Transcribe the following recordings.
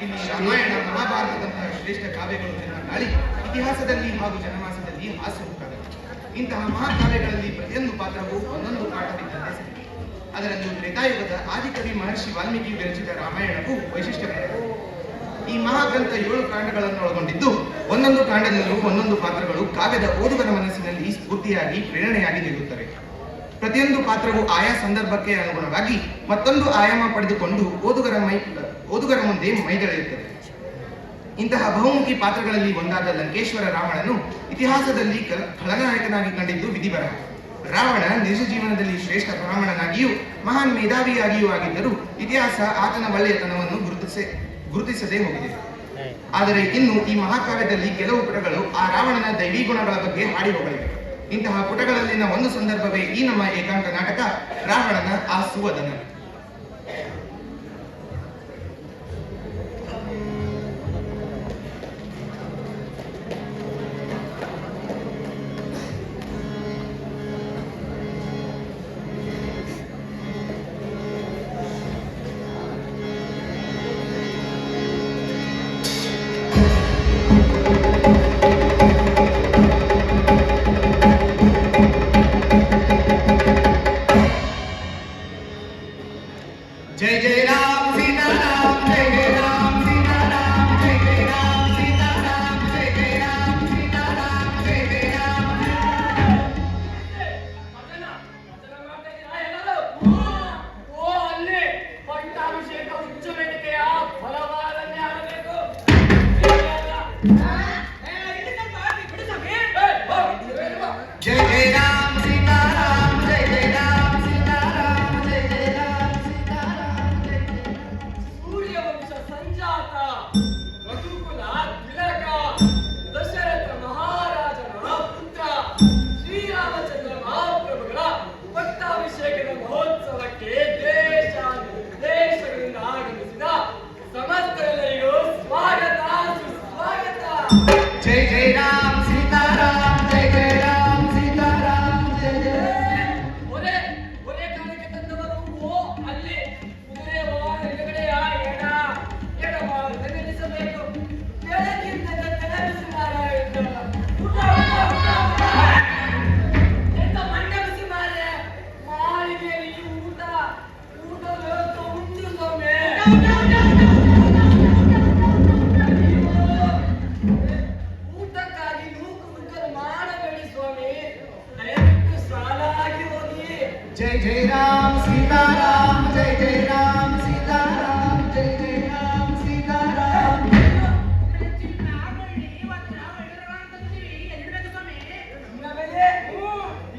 ಇಲ್ಲಿ ರಾಮಾಯಣ ಮಹಾಭಾರತದಂತಹ ಶ್ರೇಷ್ಠ ಕಾವ್ಯಗಳು ಜನ್ಮ ತಾಳಿ ಇತಿಹಾಸದಲ್ಲಿ ಹಾಗೂ ಜನಮಾಸದಲ್ಲಿ ಹಾಸ್ಯಮುಖಾದವು. ಇಂತಹ ಮಹಾಕಾವ್ಯಗಳಲ್ಲಿ ಪ್ರತಿಯೊಂದು ಪಾತ್ರವೂ ಒಂದೊಂದು ಪಾಠವಿದ್ದಂತೆ ಸಿಕ್ಕಿದೆ. ಅದರಲ್ಲೂ ತ್ರೇತಾಯುಗದ ಆದಿಕವಿ ಮಹರ್ಷಿ ವಾಲ್ಮೀಕಿ ವಿರಚಿತ ರಾಮಾಯಣವು ವೈಶಿಷ್ಟ್ಯವಾಗಿದೆ. ಈ ಮಹಾಗ್ರಂಥ 7 ಕಾಂಡಗಳನ್ನು ಒಳಗೊಂಡಿದ್ದು ಒಂದೊಂದು ಕಾಂಡದಲ್ಲೂ ಒಂದೊಂದು ಪಾತ್ರಗಳು ಕಾವ್ಯದ ಓದುಗರ ಮನಸ್ಸಿನಲ್ಲಿ ಸ್ಫೂರ್ತಿಯಾಗಿ ಪ್ರೇರಣೆಯಾಗಿ ನಿಲ್ಲುತ್ತವೆ. ಪ್ರತಿಯೊಂದು ಪಾತ್ರವು ಆಯಾ ಸಂದರ್ಭಕ್ಕೆ ಅನುಗುಣವಾಗಿ ಮತ್ತೊಂದು ಆಯಾಮ ಪಡೆದುಕೊಂಡು ಓದುಗರ ಮುಂದೆ ಮೈದಳೆಯುತ್ತದೆ. ಇಂತಹ ಬಹುಮುಖಿ ಪಾತ್ರಗಳಲ್ಲಿ ಒಂದಾದ ಲಂಕೇಶ್ವರ ರಾವಣನು ಇತಿಹಾಸದಲ್ಲಿ ಖಳನಾಯಕನಾಗಿ ಕಂಡಿದ್ದು ವಿಧಿಬರಹ. ರಾವಣ ನಿಜ ಜೀವನದಲ್ಲಿ ಶ್ರೇಷ್ಠ ಬ್ರಾಹ್ಮಣನಾಗಿಯೂ ಮಹಾನ್ ಮೇಧಾವಿಯಾಗಿಯೂ ಆಗಿದ್ದರೂ ಇತಿಹಾಸ ಆತನ ಒಳ್ಳೆಯತನವನ್ನು ಗುರುತಿಸದೇ ಹೋಗಿದೆ. ಆದರೆ ಇನ್ನು ಈ ಮಹಾಕಾವ್ಯದಲ್ಲಿ ಕೆಲವು ಪುಟಗಳು ಆ ರಾವಣನ ದೈವಿ ಗುಣಗಳ ಬಗ್ಗೆ ಹಾಡಿ ಹೋಗಲಿವೆ. ಇಂತಹ ಪುಟಗಳಲ್ಲಿನ ಒಂದು ಸಂದರ್ಭವೇ ಈ ನಮ್ಮ ಏಕಾಂಕ ನಾಟಕ ರಾವಣನ ಆ ಸುವದನ. जय जय राम सीता राम जय जय राम सीता राम जय जय राम सीता राम जय जय राम सीता राम जय जय राम. ಓ ಅಲ್ಲಿ ಪಟ್ಟಾಭಿಷೇಕ ಉಚ್ಚ ಬೇಡಿಕೆಯ ಫಲವಾದನ್ನೇ ಆಗಬೇಕು. जय जय राम सीता राम जय जय राम सीता राम जय जय राम. ಸೂರ್ಯವಂಶ ಸಂಜಾತ ರಘುಕುಲ ತಿಲಕ ದಶರಥ ಮಹಾರಾಜನ ಪುತ್ರ ಶ್ರೀರಾಮಚಂದ್ರ ಮಹಾಪ್ರಭುಗಳ ಪಟ್ಟಾಭಿಷೇಕದ ಮಹೋತ್ಸವಕ್ಕೆ ದೇಶ ವಿದೇಶಗಳಿಂದ ಆಗಮಿಸಿದ ಸಮಸ್ತರೆಲ್ಲರಿಗೂ ಸ್ವಾಗತ ಸುಸ್ವಾಗತ. जय जय राम सीता राम जय जय राम सीता राम जय जय. ಒರೆ ಕಾಲಕ್ಕೆ ತಂದವರು ಓ ಅಲ್ಲಿ ಕುದುರೆ ವಾಹನ ಎದುರುಗಡೆಯ ಎಡವಾದ ನಿಲ್ಲಿಸಬೇಕು. ಬೆಳಗಿಂದ ಬಿಸಿ ಮಾರಾಯ ಎಂತ ಮಂಡ್ಯ ಬಿಸಿ ಮಾರೆ ಮಾಳಿಗೆಯಲ್ಲಿ ಊಟ ಉಂಟು ಸೊಮ್ಮೆ. ಊಟಕ್ಕಾಗಿ ನೂಕಲು ಮಾಡಬೇಡಿ ಸ್ವಾಮಿ, ದಯವಿಟ್ಟು ಸಾಲಾಗಿ ಹೋಗಿ. जय जय राम सीता राम जय जय राम सीता राम जय जय राम सीता राम.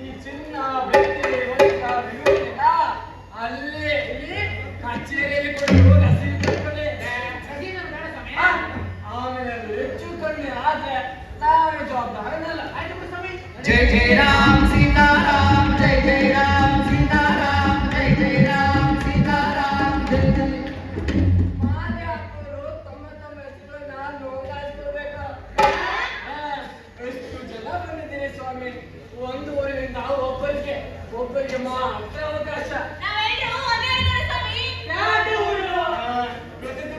ಈ ಚಿನ್ನ ಬೆಳ್ಳಿ ವಜ್ರ ಅಲ್ಲಿ ಇಲ್ಲಿ ಕಚೇರಿಯಲ್ಲಿ ಕೊಟ್ಟು ರಸೀದಿ ತಗೊಳ್ಳಿ. ಆಮೇಲೆ ಹೆಚ್ಚು ಕಡಿಮೆ ಆದ್ರೆ ನಾವೇ ಜವಾಬ್ದಾರನಲ್ಲ. जय जय राम सीता राम जय जय राम सीता राम जय जय राम सीता राम जय जय. ಮಾಲೆ ಹಾಕೋರು ತಮ್ಮ ಹೆಸರನ್ನ ನೋಂದಾಯಿಸ್ಕೋಬೇಕು. ಎಷ್ಟು ಜನ ಬಂದಿದ್ದೀರಿ ಸ್ವಾಮಿ, ಒಂದು ಊರಿನಿಂದ ಒಬ್ಬರಿಗೆ ಮಾತ್ರ ಅವಕಾಶ.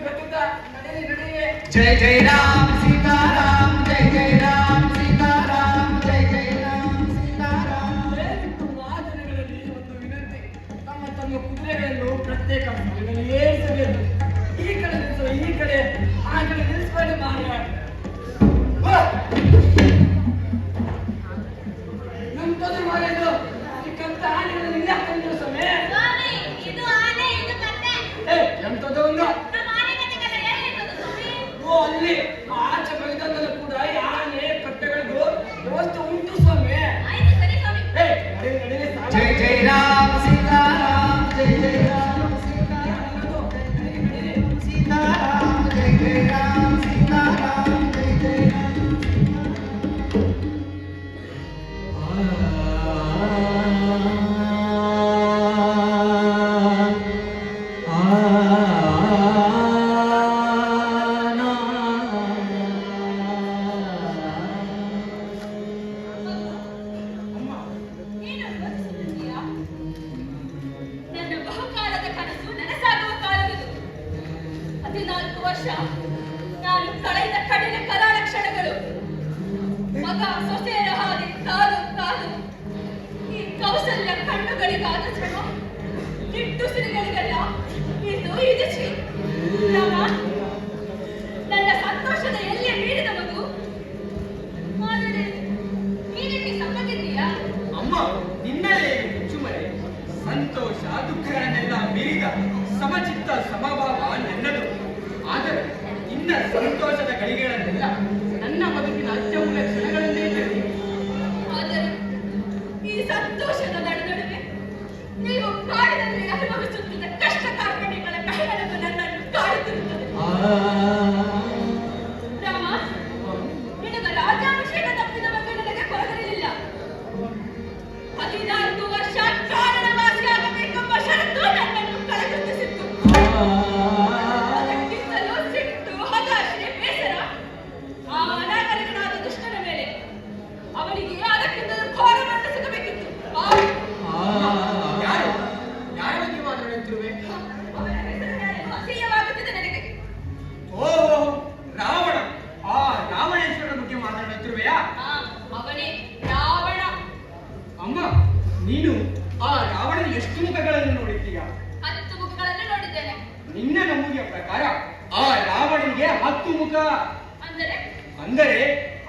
ಗೊತ್ತಿದ್ದ ನಡೀರಿ. जय जय राम सीता राम जय जय राम सीता राम जय जय राम सीता राम. ವಾಹನಗಳಲ್ಲಿ ಒಂದು ವಿನಂತಿ, ತಮ್ಮ ಕುದುರೆಗಳನ್ನು ಪ್ರತ್ಯೇಕ ಸ್ಥಳಗಳಲ್ಲಿ ಏರಿಸಬೇಕು. ಈ ಕಡೆ ನಿಲ್ಲಿಸುವ, ಈ ಕಡೆ ಆ ಕಡೆ ನಿಲ್ಲಿಸಬೇಡಿ ಮಾರ್ರೆ. ಎಂತದು ಮಾರೇದು ಚಿಕ್ಕಂತ ಆನೆಗಳನ್ನು ಇಲ್ಲಿ ಹಾಕೊಂಡಿರೋ ಸಮಯ. ಎಂತದ್ದು ಒಂದು ಓ ಅಲ್ಲಿ ಆಚೆ ಮೈದಾನದಲ್ಲೂ ಕೂಡ ಆನೆ ಕಟ್ಟೆಗಳಿಗೂ ವ್ಯವಸ್ಥೆ ಉಂಟು ಸ್ವಾಮಿ. जय जय राम सीता राम जय जय राम सीता राम सीता राम जय जय राम सीता राम जय जय राम. ನನ್ನ ಬಹುಕಾಲದ ಕನಸು ನನಸಾಗುವ ಕಾಲವಿದು. ಅದು 14 ವರ್ಷ ನಾನು ಕಳೆದ ಕಠಿಣ ಕರಾಳ ಕ್ಷಣಗಳು. ಮಗ ಸೊಸೆಯರ ಹಾಗೆ ಕಾದು ಕಾದು ಈ ಕೌಸಲ್ಯ ಕಣ್ಣುಗಳಿಗಾದ ಶ್ರಮ ನಿಟ್ಟುಸಿರುಗಳಿಗೆಲ್ಲ ಇಂದು ಇದು ಶ್ರೀ ರಾಮ. ನನ್ನ ಸಂತೋಷದ ಎಲ್ಲೇ ಮೀರಿದ ಮಗು. ಆದರೆ ನೀನೇಕೆ ಸಮ್ಮತಿದ್ದೀಯಾ? ಅಮ್ಮ, ನಿನ್ನಲ್ಲೇ ಚುಮರೆ ಸಂತೋಷ ದುಃಖಗಳನ್ನೆಲ್ಲ ಮೀರಿದ ಸಮಚಿತ್ತ ಸಮಭಾವ ನನ್ನದು. ಆದರೆ ನಿನ್ನ ಸಂತೋಷದ ಗಳಿಗೆಗಳನ್ನೆಲ್ಲ ನನ್ನ ಬದುಕಿನ ಅತ್ಯಮೂಲ್ಯ ಕ್ಷಣಗಳನ್ನೇ ತಿಳಿದು. ಆದರೆ ಈ ಸಂತೋಷದ ನಡುವೆ ನೀವು ಕಾಡಿನಲ್ಲಿ ಅನುಭವಿಸುತ್ತಿದ್ದ ಕಷ್ಟ ಕಾರ್ಪಣ್ಯಗಳ ಕಹಳವು ನನ್ನನ್ನು ಕಾಡುತ್ತಿರುತ್ತದೆ. ರಾಮ, ನಿನಗ ರಾಜಾಭಿಷೇಕ ತಪ್ಪಿದ ಬಗ್ಗೆ ನನಗೆ ಕೊರಗಲಿಲ್ಲ. 14 ವರ್ಷ ಕಾರಣವಾಸಿಯಾಗಬೇಕೆಂಬ ಷರತ್ತು ನನ್ನನ್ನು ಕಳೆದುತ್ತಿಸಿತ್ತು. ಅದಕ್ಕಿಂತಲೂ ಸಿಟ್ಟು, ಹತಾಶೆ, ಬೇಸರ ಆ ಅನಾಗರಿಕನಾದ ದುಷ್ಟನ ಮೇಲೆ. ಅವನಿಗೆ ಅದಕ್ಕಿಂತಲೂ ಘೋರ ಮರಣ ಸಿಗಬೇಕಿತ್ತು. ಯಾರು ಯಾರ ಬಗ್ಗೆ ಮಾತನಾಡುತ್ತಿರುವೆ? ಅವನ ಹೆಸರು ಹೇಳಲು ಅಸಹ್ಯವಾಗುತ್ತಿದೆ ನನಗೆ. ಓಹೋ, ರಾವಣ. ಆ ರಾವಣೇಶ್ವರನ ಬಗ್ಗೆ ಮಾತನಾಡುತ್ತಿರುವೆಯಾ? ಅವನೇ ರಾವಣ. ಅಮ್ಮ, ನೀನು ಆ ರಾವಣನ ಎಷ್ಟು ಮುಖಗಳನ್ನು ನೋಡಿದ್ದೀಯಾ? 10 ಮುಖಗಳನ್ನು ನೋಡಿದ್ದೇನೆ. ನಿನ್ನ ನಮೂನೆಯ ಪ್ರಕಾರ ಆ ರಾವಣನಿಗೆ 10 ಮುಖ. ಅಂದರೆ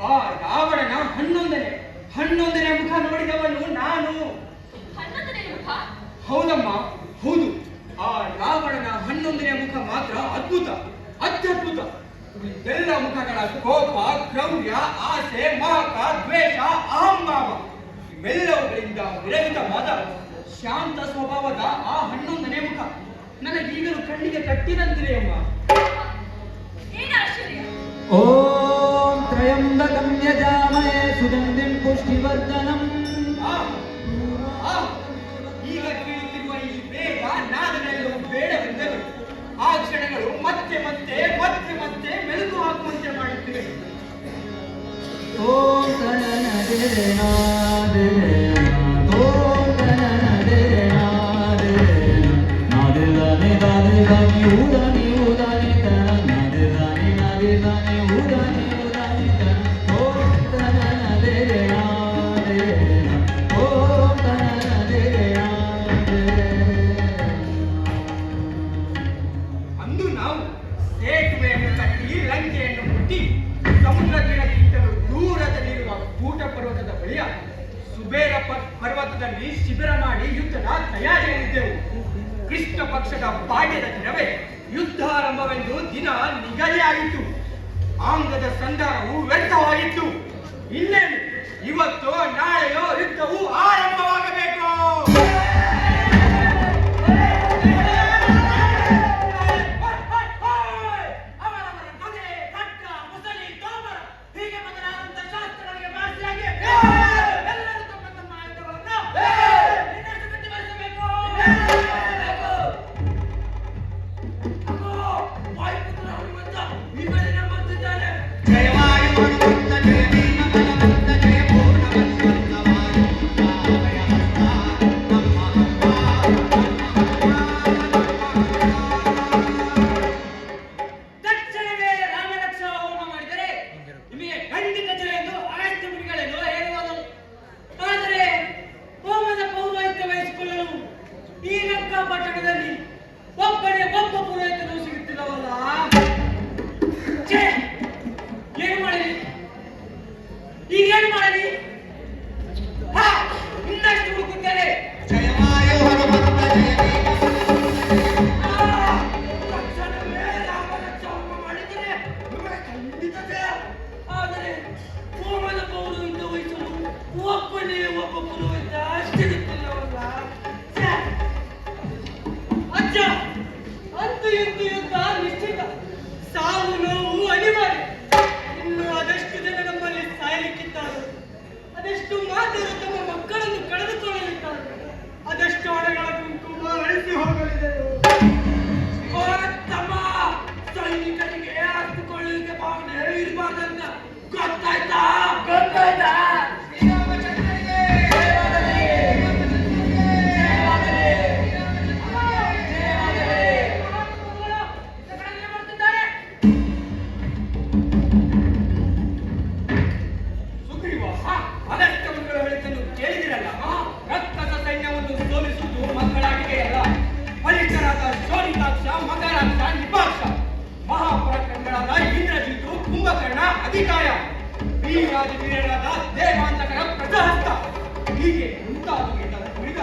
ಆ ರಾವಣನ 11ನೇ ಮುಖ ನೋಡಿದವನು ನಾನು. 11ನೇ ಮುಖ? ಹೌದಮ್ಮ, ಹೌದು. ಆ ರಾವಣನ 11ನೇ ಮುಖ ಮಾತ್ರ ಅದ್ಭುತ, ಅತ್ಯದ್ಭುತ. ಇದೆಲ್ಲ ಮುಖಗಳ ಕೋಪ, ಕ್ರೌರ್ಯ, ಆಸೆ, ಮಹಕ, ದ್ವೇಷ, ಅಹಂಭಾವ ಇವೆಲ್ಲವುಗಳಿಂದ ವಿರಹಿತವಾದ ಶಾಂತ ಸ್ವಭಾವದ ಆ 11ನೇ ಮುಖ ನನಗೀಗಲೂ ಕಣ್ಣಿಗೆ ಕಟ್ಟಿದಂತಿದೆ ಅಮ್ಮ. ಏನು ಆಶ್ಚರ್ಯ! ಓಂ ತ್ರಯಂಬಕಂ ಯಜಾಮಹೇ ಸುಗಂಧಿಂ ಪುಷ್ಟಿವರ್ಧನಂ. ಈಗ ಕೇಳುತ್ತಿರುವ ಈ ವೇಗ ನಾದನೆಲ್ಲವೂ ಬೇಡವೆಂದರು ಆ ಕ್ಷಣಗಳು ಮತ್ತೆ ಮತ್ತೆ ಮತ್ತೆ ಮತ್ತೆ ಮೆಲುಕು ಹಾಕುವಂತೆ ಮಾಡುತ್ತಿವೆ. ಓಂ ತನನದಿರೇನಾದಿರೇನಾದ, ಓಂ ತನನದಿರೇನಾದಿರೇನಾದ, ನಾದಿದಾನಿ ದಾದಿದಾನಿ ಊದಾನಿ ಊದಾನಿ ತನ, ನಾದಿದಾನಿ ನಾದಿದಾನಿ ಊದಾನಿ ಊದಾನಿ ತನ, ಓಂ ತನನದಿರೇನಾದಿರೇನಾದ, ಓಂ ತನನದಿರೇನಾದಿರೇನಾದ. ಅಂದು ನಾವು ಸೇತುವೆಯನ್ನು ಕಟ್ಟಿ ಲಂಕೆಯನ್ನು ಮುಟ್ಟಿ ಸಮುದ್ರ ತೀರಕ್ಕಿಂತಲೂ ದೂರದಲ್ಲಿರುವ ಕೂಟ ಪರ್ವತದ ಬಳಿಯ ಸುಬೇರ ಪರ್ವತದಲ್ಲಿ ಶಿಬಿರ ಮಾಡಿ ಯುದ್ಧದ ತಯಾರಿಯಲ್ಲಿದ್ದೆವು. ಕೃಷ್ಣ ಪಕ್ಷದ ಪಾಡ್ಯದ ದಿನವೇ ಯುದ್ಧ ಆರಂಭವೆಂದು ದಿನ ನಿಗದಿಯಾಗಿತ್ತು. ಆಂಗದ ಸಂಧಾನವು ವ್ಯರ್ಥವಾಗಿತ್ತು. ಇನ್ನೇನು ಇವತ್ತು ನಾಳೆಯೋ ಯುದ್ಧವು ಆರಂಭವಾಗಬೇಕು. ಅತ್ತಿಕಾಯ, ವೀರಾದಿ ವೀರರಾದ ದೇವಾಂತಕರ ಪ್ರಜಾಹಸ್ತ, ಹೀಗೆ ಮುಂತಾದ ಕುರಿತ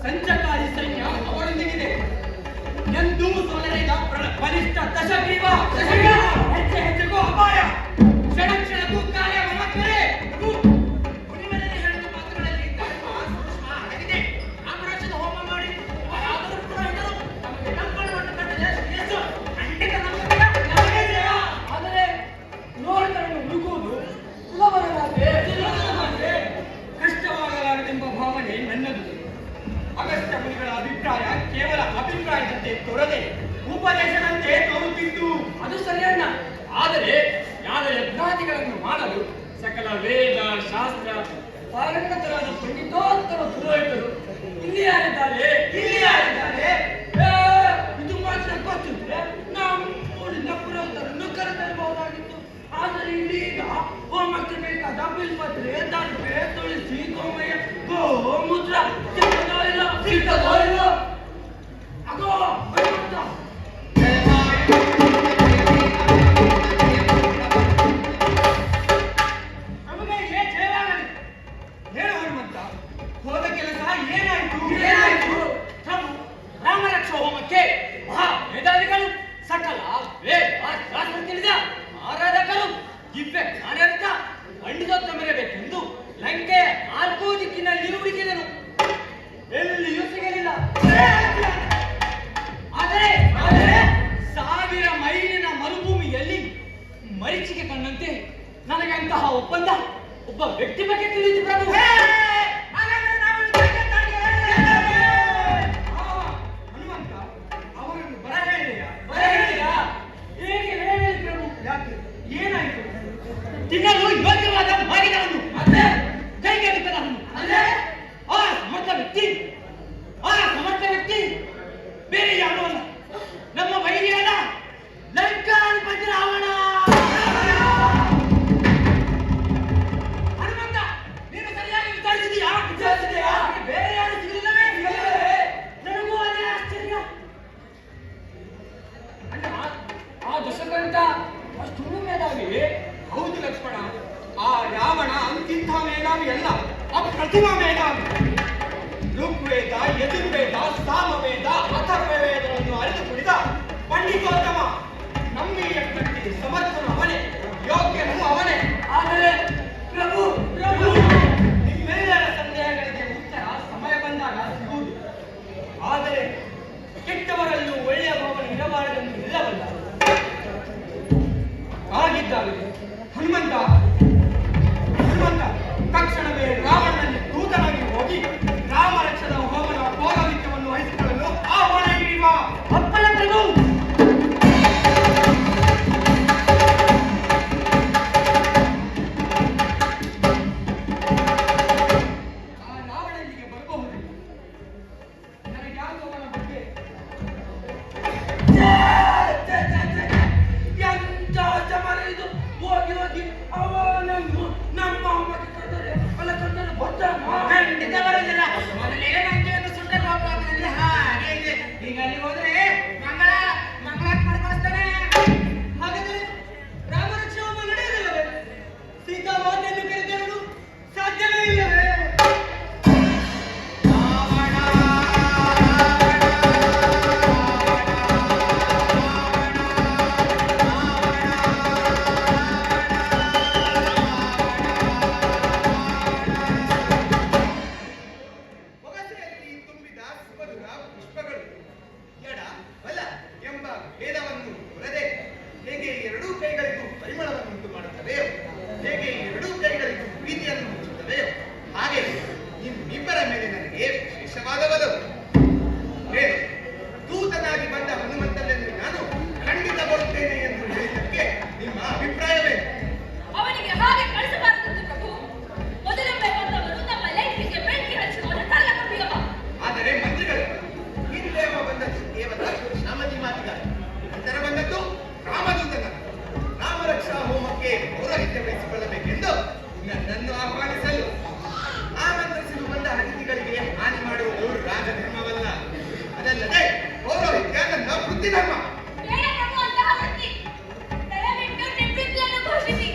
ಸಂಚಕಾರಿ ಸೈನ್ಯ ಅವರೊಂದಿಗಿದೆ. ಎಂದೂ ಸೋಲರೆಯ ಬಲಿಷ್ಠ ದಶಗ್ರೀವ, ಹೆಜ್ಜೆ ಹೆಜ್ಜೆಗೂ ಅಪಾಯ, ಕ್ಷಣ ಕ್ಷಣಕ್ಕೂ ಕಾರ್ಯ ಮನಕ್ಕರೆ. ಮುನಿವರನೇ ಹೇಳಿದ ಮಾತುಗಳಲ್ಲಿ ಧರ್ಮ ಸೂಕ್ಷ್ಮ ಅಡಗಿದೆ. ಆಕ್ರೋಶದ ಹೋಮ ಮಾಡಿ ಯಾರಾದರೂ ಪುರೋಹಿತರು ತಮಗೆ ನಂಬಿಕೊಳ್ಳುವಂತ ಕಟ್ಟಲೆ ಶ್ರೇಯಸ್ಸು ಖಂಡಿತ ನಮಗೆ ಜಯ. ಆದರೆ ನೋಡ್ತರನ್ನು ಹುಡುಕುವುದು ಸುಲಭವೇ, ಕಷ್ಟವಾಗಲಾರದೆಂಬ ಭಾವನೆ ನನ್ನದು. ಅಗಸ್ತ್ಯ ಮುನಿಗಳ ಅಭಿಪ್ರಾಯ ಕೇವಲ ಅಭಿಪ್ರಾಯದಂತೆ ತೋರದೆ ಉಪದೇಶದಂತೆ ತೋರುತ್ತಿದ್ದು ಅದು ಸರಿಯಣ್ಣ. ಆದರೆ ಯಾರ ಯಜ್ಞಾದಿಗಳನ್ನು ಮಾಡಲು ಸಕಲ ವೇದ ಶಾಸ್ತ್ರ ಪಾರಂಗತರಾದ ಪಂಡಿತೋತ್ತರ ಪುರೋಹಿತರು ಇಲ್ಲಿ ಯಾರಿದ್ದಾರೆ? ಇದು ಮಾತ್ರ ಗೊತ್ತಿದ್ರೆ ನಾವು ಊರಿನ ಪುರೋಹಿತರನ್ನು ಕರೆತರಬಹುದಾಗಿತ್ತು. ಆದರೆ ಇಲ್ಲೀಗ ಹೋಮಕ್ಕೆ ಬೇಕಾದ ಬಿಲ್ಪತ್ರೆ, ದರ್ಭೆ, ತುಳಸಿ, ಗೋಮಯ, ಗೋಮೂತ್ರ ಸಿಗ್ತದೋ ಇಲ್ಲ. ಅಗೋ ಹನುಮಂತ, ನಮಗೆ ಜಯವಾಗಲಿ. ಹೇಳು ಹನುಮಂತ, ಹೋದ ಕೆಲಸ ಏನಾಯ್ತು? ಪ್ರಭು, ರಾಮರಕ್ಷ ಹೋಮಕ್ಕೆ ಮಹಾ ಮೇಧಾವಿಗಳು, ಸಕಲ ವೇದ ಶಾಸ್ತ್ರ ತಿಳಿದ ಆರಾಧಕರು, ದಿವ್ಯ ಜ್ಞಾನರಿತ ಪಂಡಿತೋತ್ತ ಮೆರಬೇಕೆಂದು ಲಂಕೆಯ 4 ದಿಕ್ಕಿನಲ್ಲಿ ಹುಡುಕಿದನು. ಎಲ್ಲಿಯೂ ಸಿಗಲಿಲ್ಲ. ಆದರೆ 1000 ಮೈಲಿನ ಮರುಭೂಮಿಯಲ್ಲಿ ಮರೀಚಿಗೆ ಕಂಡಂತೆ ನನಗೆ ಅಂತಹ ಒಬ್ಬ ವ್ಯಕ್ತಿ ಬಗ್ಗೆ ತಿಳಿಯಿತು ಪ್ರಭು. ಹನುಮಂತ, ಅವರನ್ನು ಬರ ಹೇಳಿಯಾ? ಹೇಗೆ ಹೇಳಿ ಪ್ರಭು? ಏನಾಯ್ತು? ತಿನ್ನಲು ಯೋಗ್ಯವಾದ ಮಾಗಿದವನು, ಕೈಗೆ ಬಿದ್ದವನು, ಆ ಸಮರ್ಥ ವ್ಯಕ್ತಿ ಬೇರೆ ಯಾರು ಅಲ್ಲ, ನಮ್ಮ ವೈರಿಯಾದ ಲಂಕಾಧಿಪತಿ ರಾವಣ. ಹನುಮಂತ, ನೀನು ಸರಿಯಾಗಿ ವಿಚಾರಿಸಿದೆಯಾ? ಬೇರೆ ಯಾರು ಸಿಗಲಿಲ್ಲವೇ? ನನಗೂ ಅದೇ ಆಶ್ಚರ್ಯ. ಅಣ್ಣ, ಆ ದುಷ್ಟಕಂತ ಅಷ್ಟು ಮೇಧಾವಿ. ಹೌದು ಲಕ್ಷ್ಮಣ, ಆ ರಾವಣ ಅಂತಿಂಥ ಮೇಧಾವಿ ಅಲ್ಲ, ಅಪ್ರತಿಮ ಮೇಧಾವಿ. ಋಗ್ವೇದ, ಯಜುರ್ವೇದ, ಸಾಮವೇದ, ಅಥರ್ವವೇದಗಳನ್ನು ಅರಿತು ಕುಡಿದ ಪಂಡಿತೋತ್ತಮ. ನಮ್ಮ ಯಜ್ಞಕ್ಕೆ ಸಮರ್ಥನು ಅವನೇ, ಯೋಗ್ಯನು ಅವನೇ. ಆದರೆ ಪ್ರಭು, ನಿಮ್ಮೆಲ್ಲರ ಸಂದೇಹಗಳಿಗೆ ಉತ್ತರ ಸಮಯ ಬಂದಾಗ ಸಿಗುವುದು. ಆದರೆ ಕೆಟ್ಟವರಲ್ಲೂ ಒಳ್ಳೆಯ ಭಾವನೆ ಇರಬಾರದೆಂದು ಇಲ್ಲವಲ್ಲ. ಆಗಿದ್ದಾಗಲೇ ಹನುಮಂತ ತಕ್ಷಣವೇ ರಾವಣನಲ್ಲಿ ದೂತನಾಗಿ ಹೋಗಿ ರಾಮರಕ್ಷದ ಹೋಮನ ಪೌರೋಹಿತ್ಯವನ್ನು ವಹಿಸಿಕೊಳ್ಳಲು ಆಹ್ವಾನ ನೀಡುವ. ಅಪ್ಪನ ಪ್ರಭು, ಆ ರಾವಣನಿಗೆ ಬರಬಹುದು. ನನಗೆ ಯಾಕವನ ಬಗ್ಗೆ ಎಂತ ಜಮರ ಇದು. ಹೋಗಿ ಅವನನ್ನು ನಮ್ಮ ಅಮ್ಮಗೆ ಕರೆದರೆ ಅಲ್ಲ ಕರೆದರೆ ಖಂಡಿತ ಬರೋದಿಲ್ಲ. ಮೊದಲೇ ನಂಗೆಯನ್ನು ಸುಟ್ಟ ಕೋಪದಲ್ಲಿ ಹಾಗೆ ಇದೆ. ಈಗ ಅಲ್ಲಿ ಹೋದ್ರೆ ಮಂಗಳಾತ್ ಮಾಡ್ಕೊಳ್ತಾನೆ. ಹಾಗಾದ್ರೆ ರಾಮರಕ್ಷ ಹೋಮ ನಡೆಯುವುದಿಲ್ಲವೇ? ಸೀತಾ ಮಾತೆಯನ್ನು ಕರೆದವರು ಸಾಧ್ಯವೇ ಇಲ್ಲವೇ? ಧರ್ಮ. ಬೇಡ ಪ್ರಭು, ಅಂತಹ ವೃತ್ತಿ. ದಯವಿಟ್ಟು ನಿವೃತ್ತಿಯನ್ನು ಘೋಷಿಸಿ.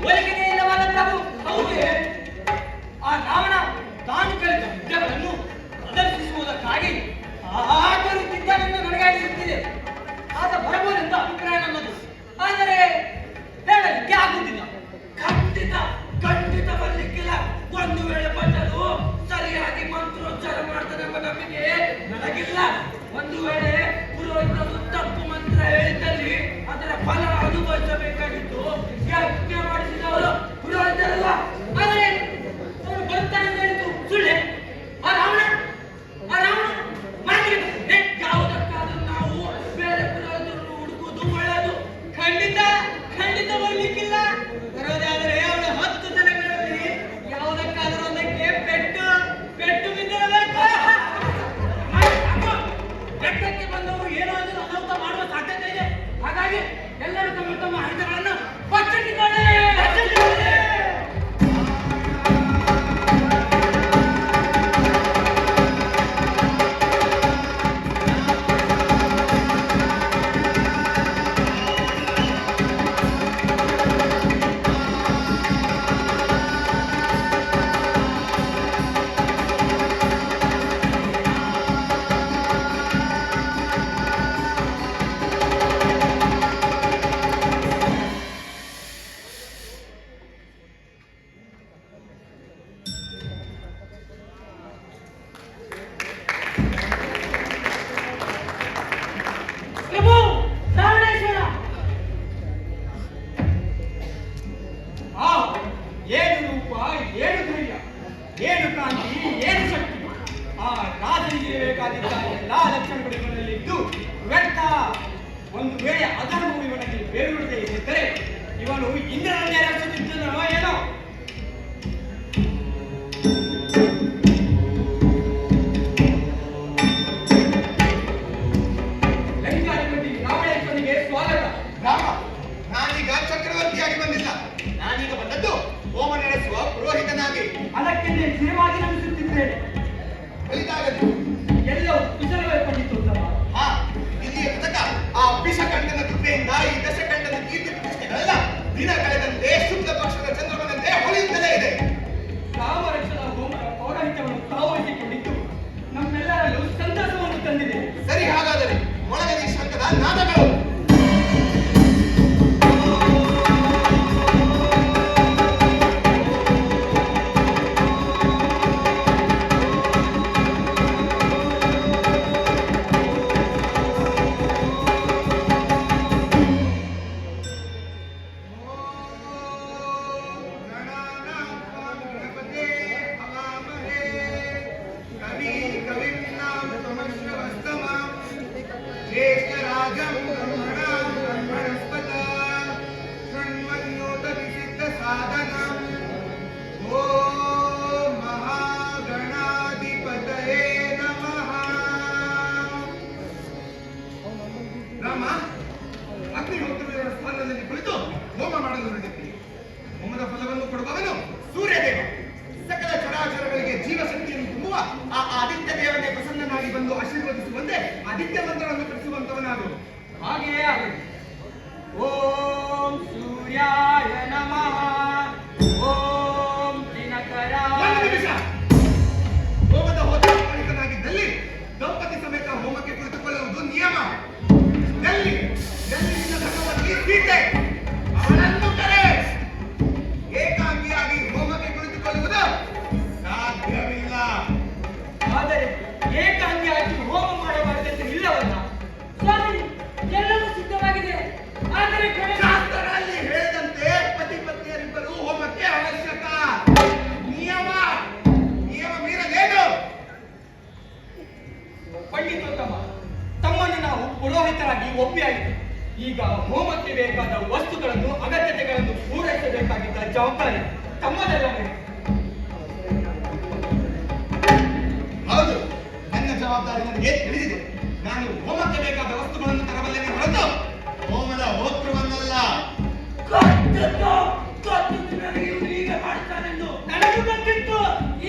ಒಳಗಡೆ ಇಲ್ಲವಾದ ಪ್ರಭು ಹೌದೇ? ಆ ರಾವಣ ತಾನು ಕಲಿತ ವಿದ್ಯೆಗಳನ್ನು ಪ್ರದರ್ಶಿಸುವುದಕ್ಕಾಗಿ ಆಚರಿಸುತ್ತಿದ್ದಾನೆಂದು ನನಗೆ ಅನಿಸುತ್ತಿದೆ. ಆತ ಬರಬಹುದೆಂದು ಅಭಿಪ್ರಾಯ ನನ್ನದು. ಆದರೆ ಹೇಳಲಿಕ್ಕೆ ಆಗುವುದಿಲ್ಲ. ಖಂಡಿತ ಬರಲಿಕ್ಕಿಲ್ಲ. ಒಂದು ವೇಳೆ ಬಂದರೂ ಸರಿಯಾಗಿ ಮಂತ್ರೋಚ್ಚಾರ ಮಾಡ್ತಾನೆಂಬ ನಂಬಿಕೆ ನನಗಿಲ್ಲ. ಒಂದು ವೇಳೆ ಪುರೋಹಿತರು ತಪ್ಪು ಮಂತ್ರ ಹೇಳಿದ್ದಲ್ಲಿ ಅದರ ಫಲ ಅನುಭವಿಸಬೇಕಾಗಿತ್ತು. ಯಜ್ಞ ಮಾಡಿಸಿದವರು ಪುರೋಹಿತರಲ್ಲ. ಆದರೆ ಅವನು ಬರ್ತಾನೆ ಅಂತ ಹೇಳಿದ್ದು ಸುಳ್ಳೆ? ಆ ರಾವಣ ಮಾತಿಗೆ ಯಾವುದಕ್ಕಾದ್ರೂ ನಾವು ಬೇರೆ ಪುರೋಹಿತರನ್ನು ಹುಡುಕುವುದು ಒಳ್ಳೆಯದು. ಖಂಡಿತ ಬರ್ಲಿಕ್ಕಿಲ್ಲ. ಬರೋದಾದರೆ ಅವಳ 10 ದಿನಗಳಲ್ಲಿ ಯಾವುದಕ್ಕಾದರೂ ಒಂದಕ್ಕೆ ಪೆಟ್ಟು ಬಿದ್ದಿರಬೇಕು. ಬೆಟ್ಟಕ್ಕೆ ಬಂದವರು ಏನಾದರೂ ಅನಾಹುತ ಮಾಡುವ ಸಾಧ್ಯತೆ ಇದೆ. ಹಾಗಾಗಿ ಎಲ್ಲರೂ ತಮ್ಮ ಆಯುಧಗಳನ್ನು ಬಚ್ಚಿಟ್ಟುಕೊಳ್ಳಿ. ಏನು ಕಾಂತಿ, ಏನು ಶಕ್ತಿ! ಆ ರಾಜನಿಗೆ ಬೇಕಾದಿದ್ದ ಎಲ್ಲಾ ಲಕ್ಷಣಗಳು ಇವನಲ್ಲಿದ್ದು ವ್ಯರ್ಥ. ಒಂದು ವೇಳೆ ಅಧರ್ಮವು ಇವನಲ್ಲಿ ಬೇರುವುದೇ ಇದ್ದರೆ ಇವನು ಇಂದ್ರನನ್ನೇ ರಕ್ಷಿಸುತ್ತಿದ್ದನೋ ಏನೋ. ಲಂಕಾಧಿಪತಿ ರಾವಣೇಶ್ವರನಿಗೆ ಸ್ವಾಗತ. ರಾಮ, ನಾನೀಗ ಚಕ್ರವರ್ತಿಯಾಗಿ ಬಂದಿಲ್ಲ. ನಾನೀಗ ಬಂದದ್ದು ಹೋಮ ನಡೆಸುವ ಪುರೋಹಿತನಾಗಿ. ಅದಕ್ಕೆ ಸ್ಥಿರವಾಗಿ ನಂಬಿಸುತ್ತಿದ್ದೇನೆ. ಫಲಿತಾಗದು ಎಲ್ಲವೂ ಕುಶಲವೇರ್ಪಟ್ಟಿತ್ತು ಉತ್ತಮ. ಇಲ್ಲಿಯ ತನಕ ಆ ವಿಷಕಂಠನ ಕೃಪೆಯಿಂದ ಈ ದಶಕಂಠನ ಕೀರ್ತಿ ಪ್ರತಿಷ್ಠೆಗಳೆಲ್ಲ ದಿನ ಕಳೆದಂತೆ ಶುದ್ಧ ಪಕ್ಷದ ಚಂದ್ರಮನಂತೆ ಹೊಳೆಯುತ್ತಲೇ ಇದೆ. ರಾಮರಕ್ಷಣಾ ಹೋಮದ ಪೌರಾಹಿತ್ಯವನ್ನು ತಾವಹಿಸಿಕೊಂಡಿದ್ದು ನಮ್ಮೆಲ್ಲರಲ್ಲೂ ಸಂತಸವನ್ನು ತಂದಿದೆ. ಸರಿ, ಹಾಗಾದರೆ ಮೊಳಗಲಿ ಶಂಕದ ನಾದಗಳು. ರಾಮ, ಅಗ್ನಿಹೋತ್ರಗಳ ಸ್ಥಾನದಲ್ಲಿ ಕುಳಿತು ಹೋಮ ಮಾಡಲು ಹೊರಟಿದ್ದೀರಿ. ಹೋಮದ ಫಲವನ್ನು ಕೊಡುವವನು ಸೂರ್ಯದೇವ. ಸಕಲ ಚರಾಚರಗಳಿಗೆ ಜೀವಶಕ್ತಿಯನ್ನು ತುಂಬುವ ಆ ಆದಿತ್ಯ ದೇವನೇ ಪ್ರಸನ್ನನಾಗಿ ಬಂದು ಆಶೀರ್ವದಿಸುವಂತೆ ಆದಿತ್ಯ ಮಂತ್ರವನ್ನು ಕಲಿಸುವಂತವನಾಗು. ಹಾಗೆಯೇ ಆಗಲಿ. ಓಂ ಸೂರ್ಯಾಯ ನಮಃ. ಓಂ ದಿನಕರಾಯ. ಒಂದು ನಿಮಿಷ. ಹೋಮದ ಹೋತನಾಗಿದ್ದಲ್ಲಿ ದಂಪತಿ ಸಮೇತ ಹೋಮಕ್ಕೆ ಕುಳಿತುಕೊಳ್ಳುವುದು ನಿಯಮ. ಎಲ್ಲಿ ಭಗವತಿ ಸೀತೆ ಅವಳನ್ನು ಕರೆ. ಏಕಾಂಗಿಯಾಗಿ ಹೋಮಕ್ಕೆ ಕುಳಿತುಕೊಳ್ಳುವುದು ಸಾಧ್ಯವಿಲ್ಲ. ಆದರೆ ಏಕಾಂಗಿಯಾಗಿ ಹೋಮ ಮಾಡಬಾರದಂತೆ ಇಲ್ಲವಲ್ಲ ಸ್ವಾಮಿ? ಎಲ್ಲವೂ ಸಿದ್ಧವಾಗಿದೆ. ಆದರೆ ಶಾಸ್ತ್ರಗಳಲ್ಲಿ ಹೇಳಿದಂತೆ ಪತಿ ಪತ್ನಿಯರಿಬ್ಬರು ಹೋಮಕ್ಕೆ ಅವಶ್ಯಕ. ನಿಯಮ ಮೀರಲೇನು? ಪಂಡಿತೋತ್ತಮ, ತಮ್ಮನ್ನು ನಾವು ಪುರೋಹಿತರಾಗಿ ಒಪ್ಪಿಯಾಯಿತು. ಈಗ ಹೋಮಕ್ಕೆ ಬೇಕಾದ ವಸ್ತುಗಳನ್ನು ಅಗತ್ಯತೆಗಳನ್ನು ಪೂರೈಸಬೇಕಾಗಿದ್ದ ಜವಾಬ್ದಾರಿ ತಮ್ಮದಲ್ಲವೇ? ಹೌದು, ನನ್ನ ಜವಾಬ್ದಾರಿ ನನಗೆ ತಿಳಿದಿದೆ. ನಾನು ಹೋಮಕ್ಕೆ ಬೇಕಾದ ವಸ್ತುಗಳನ್ನು ತರಬಲ್ಲೆನೆ ಹೊರತು ಹೋಮದ ಹೋತ್ರವನ್ನಲ್ಲ. ಹೀಗೆ ಮಾಡ್ತಾನೆಂದು ನನಗೂ ಗೊತ್ತಿತ್ತು.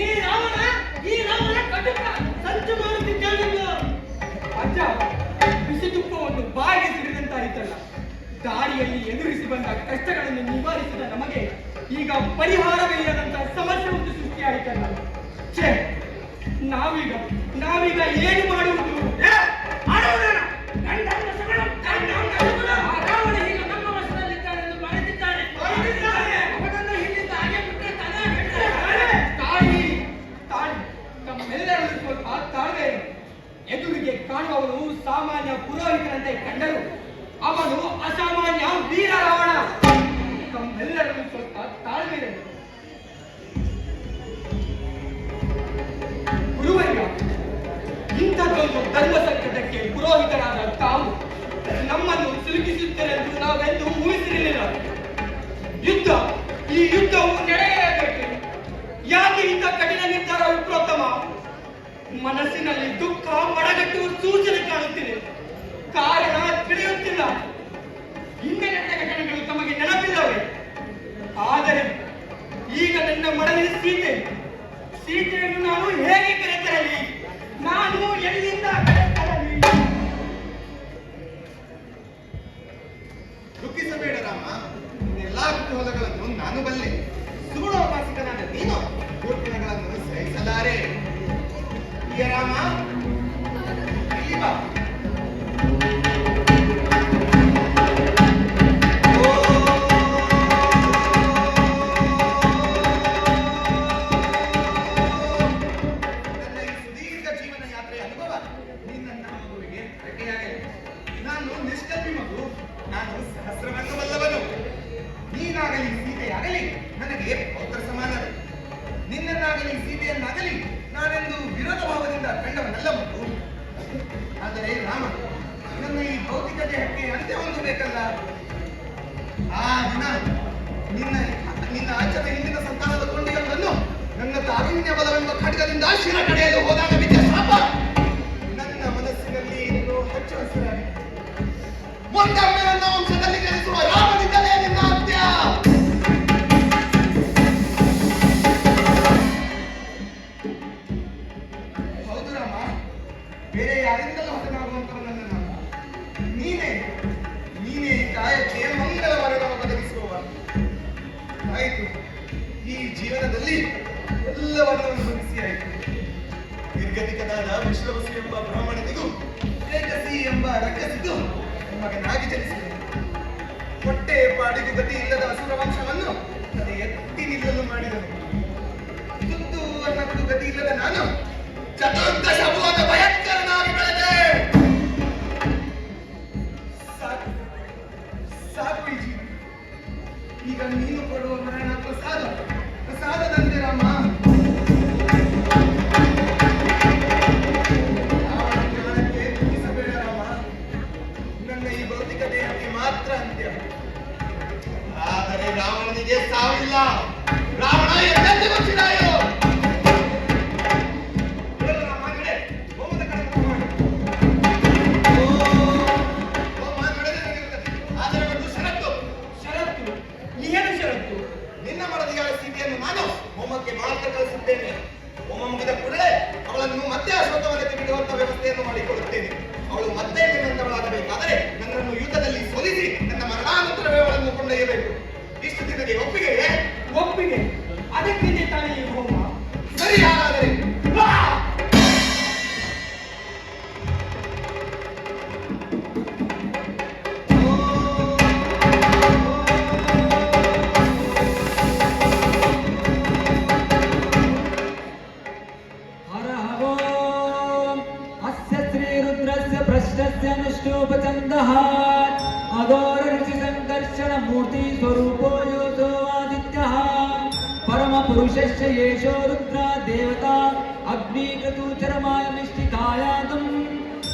ಈ ರಾವಣ ಕಟುಕ ಸಂಚು ಮಾಡುತ್ತಿದ್ದಾನೆಂದು. ಅಜ್ಜ, ಬಿಸಿ ತುಪ್ಪವನ್ನು ಬಾಯಿಗೆ ಸಿಡಿದಂತಾಯಿತಲ್ಲ. ದಾರಿಯಲ್ಲಿ ಎದುರಿಸಿ ಬಂದ ಕಷ್ಟಗಳನ್ನು ನಿವಾರಿಸಿದ ನಮಗೆ ಈಗ ಪರಿಹಾರವಿಲ್ಲದಂತಹ ಸಮಸ್ಯೆ ಒಂದು ಸೃಷ್ಟಿಯಾಯಿತಲ್ಲ. ಛೇ, ನಾವೀಗ ಏನು ಮಾಡುವುದು? ರಾವಣ ಈಗ ನಮ್ಮ ವಶದಲ್ಲಿದ್ದಾನೆಂದು ಬರೆದಿದ್ದಾನೆ. ಅವನನ್ನು ಇಲ್ಲಿಂದ ಹಾಗೆ ಬಿಟ್ಟರೆ ತಾಯಿ ತಮ್ಮೆಲ್ಲರನ್ನು ಸ್ವಲ್ಪ ತಾಳ್ಮೆ. ಎದುರಿಗೆ ಕಾಣುವವನು ಸಾಮಾನ್ಯ ಪುರೋಹಿತರಂತೆ ಕಂಡರು ಅವನು ಅಸಾಮಾನ್ಯ ವೀರ ರಾವಣ. ತಮ್ಮೆಲ್ಲರನ್ನು ಸ್ವಲ್ಪ ತಾಳ್ಮೆ. ಗುರುವಯ್ಯ, ಇಂಥದ್ದೊಂದು ಧರ್ಮ ಸಂಕಟಕ್ಕೆ ಪುರೋಹಿತರಾದ ತಾವು ನಮ್ಮನ್ನು ಸಿಲುಕಿಸುತ್ತೀರೆಂದು ನಾವೆಂದು ಊಹಿಸಿರಲಿಲ್ಲ. ಈ ಯುದ್ಧವು ನಡೆಯಲೇಬೇಕು. ಯಾಕೆ ಇಂಥ ಕಠಿಣ ನಿರ್ಧಾರ ವಿಪ್ರೋತ್ತಮ? ಮನಸ್ಸಿನಲ್ಲಿ ದುಃಖ ಮಡಗಟ್ಟುವ ಸೂಚನೆ ಕಾಣುತ್ತಿದೆ. ಕಾರಣ ತಿಳಿಯುತ್ತಿಲ್ಲ. ಹಿಂದೆ ನಡೆದ ಘಟನೆಗಳು ತಮಗೆ ನೆನಪಿಲ್ಲವೇ? ಆದರೆ ಈಗ ನನ್ನ ಮಡಲಿನ ಸೀತೆಯನ್ನು ನಾನು ಹೇಗೆ ಕರೆತರಲಿ? ನಾನು ಎಲ್ಲಿಂದ ಕರೆತರಲಿ? ದುಃಖಿಸಬೇಡ ರಾಮ, ಎಲ್ಲಾ ಕುತೂಹಲಗಳನ್ನು ನಾನು ಬಲ್ಲೆ. ಸುಗುಣೋಪಾಸಕನಾದ ನೀನು ಮೂರ್ಖಗಳನ್ನು ಸಹಿಸಲಾರೆ. ಪ್ರಿಯ ರಾಮ, ಇಲ್ಲಿ ಬಾ. ನಿನ್ನನ್ನಾಗಲಿ ಸೀತೆಯನ್ನಾಗಲಿ ನಾನೆಂದು ವಿರೋಧ ಭಾವದಿಂದ ಕಂಡವನಲ್ಲ ಮಗು. ಆದರೆ ರಾಮ, ನನ್ನ ಈ ಭೌತಿಕ ದೇಹಕ್ಕೆ ಅಂತ್ಯ ಹೊಂದಬೇಕಲ್ಲ. ಆ ದಿನ ನಿನ್ನ ಅಜ್ಜನ ಹಿಂದಿನ ಸಂತಾನದ ಕೊಂಡಿಗಳನ್ನು ನನ್ನ ತಾರುಣ್ಯ ಬಲವೆಂಬ ಖಡ್ಗದಿಂದ ಶಿರ ಕಡೆಯಲು ಹೋದಾಗ ಬಿದ್ದ ಶಾಪ ನನ್ನ ಮನಸ್ಸಿನಲ್ಲಿ ಇನ್ನೂ ಹಚ್ಚ ಹಸಿರಾಗಿದೆ. ಒಂದೊಮ್ಮೆ ನನ್ನ ವಂಶದಲ್ಲಿ ಜನಿಸುವ ರಾಮನಿಂದಲೇ ನಿನ್ನ ಅಂತ್ಯ. ಬೇರೆ ಯಾರಿಂದಲೂ ಹತನಾಗುವಂತವನಲ್ಲ ನಾನು. ನೀನೇ ಈ ಕಾಯಕ್ಕೆ ಮಂಗಳವರವನ್ನು ಒದಗಿಸುವವ. ಆಯಿತು, ಈ ಜೀವನದಲ್ಲಿ ಎಲ್ಲವನ್ನೂ ಮುಗಿಸಿಯಾಯಿತು. ನಿರ್ಗತಿಕನಾದ ವಿಶ್ವವಸು ಎಂಬ ಬ್ರಾಹ್ಮಣನಿಗೂ ಏಕಸಿ ಎಂಬ ರಕ್ಕಸಿಗೂ ಮಗನಾಗಿ ಜನಿಸಿದನು. ಹೊಟ್ಟೆ ಪಾಡಿಗೂ ಗತಿ ಇಲ್ಲದ ಅಸುರ ವಂಶವನ್ನು ತಲೆ ಎತ್ತಿ ನಿಲ್ಲಲು ಮಾಡಿದನು. ತುತ್ತು ಅನ್ನಕ್ಕೂ ಗತಿ ಇಲ್ಲದ ನಾನು ಚತುರ್ದಶ ಭುವನ ಭಯಂಕರನಾಗಿ ಬೆಳೆದೆ. ಸಾಕು ಈ ಜೀವನ. ಈಗ ನೀನು ಕೊಡುವ ಮರಣ ಪ್ರಸಾದದಂತೆ ರಾಮ. ಪ್ರಾಣಕ್ಕೆ ದುಃಖಿಸಬೇಡ ರಾಮ. ನನ್ನ ಈ ಭೌತಿಕ ದೇಹಕ್ಕೆ ಮಾತ್ರ ಅಂತ್ಯ. ಆದರೆ ರಾವಣನಿಗೆ ಸಾವಿಲ್ಲ. ರಾವಣ ಎಂದೆಂದಿಗೂ ಚಿರಾಯು. ನಾನು ಹೋಮಕ್ಕೆ ಮಾತ್ರ ಕಳಿಸುತ್ತೇನೆ. ಹೋಮ ಮುಗಿದ ಕೂಡಲೇ ಅವಳನ್ನು ಮತ್ತೆ ಅಶ್ವತ್ಥವನಕ್ಕೆ ಬಿಡುವಂತ ವ್ಯವಸ್ಥೆಯನ್ನು ಮಾಡಿಕೊಳ್ಳುತ್ತೇನೆ. ಅವಳು ಮತ್ತೆ ನಿನ್ನಂತವಳಾಗಬೇಕಾದರೆ ನನ್ನನ್ನು ಯುದ್ಧದಲ್ಲಿ ಸೋಲಿಸಿ ನನ್ನ ಮರಣಾನಂತರವೇ ಅವಳನ್ನು ಕೊಂಡೊಯ್ಯಬೇಕು. ಇಷ್ಟು ದಿನಕ್ಕೆ ಒಪ್ಪಿಗೆ. ಅದಕ್ಕಿಂತ ತಾನೇ ಈ ಹೋಮ. ಸರಿ, ಹಾಗಾದರೆ मूर्ति स्वरूपो योऽसो आदित्यः परम पुरुषस्य येषो रुद्रा देवता अग्निक्रतु चरमाय मिष्टिकायातं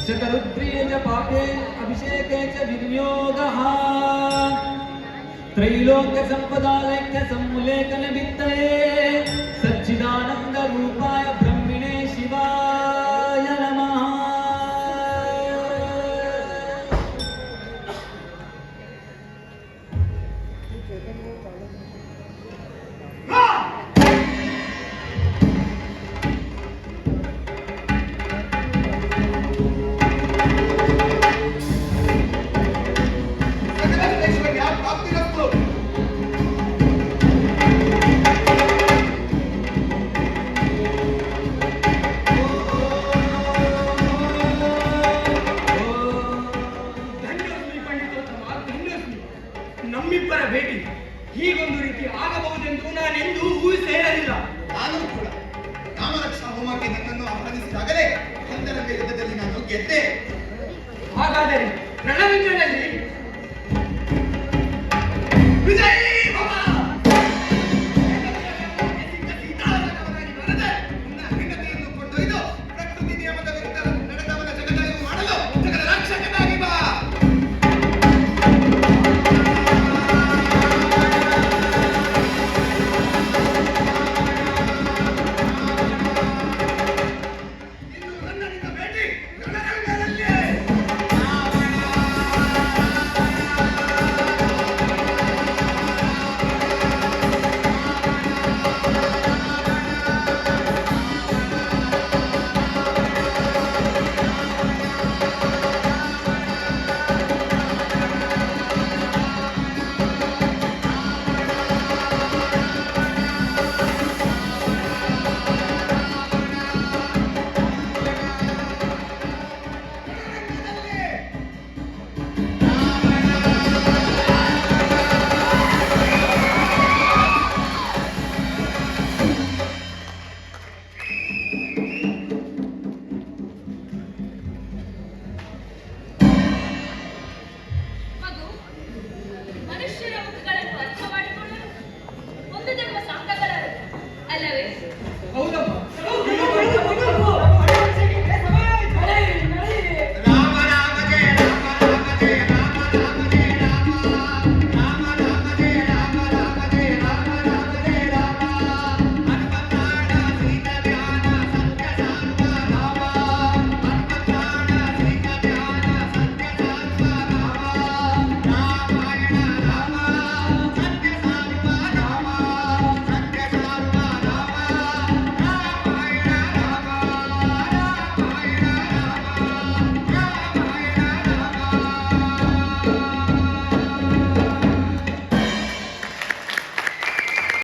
शतरुद्रीय च पापे अभिषेके च विनियोगः त्रैलोक्य संपदालक्ष्य सम्मुलेखन वित्तये सच्चिदानंद रूपाय ब्रह्मणे शिवाय नमः. ನನ್ನನ್ನು ಆಹ್ವಾನಿಸಿದಾಗಲೇ ಅಂತರಂಗ ಯುದ್ಧದಲ್ಲಿ ನಾನು ಗೆದ್ದೆ. ಹಾಗಾದರೆ ರಣರಂಗದಲ್ಲಿ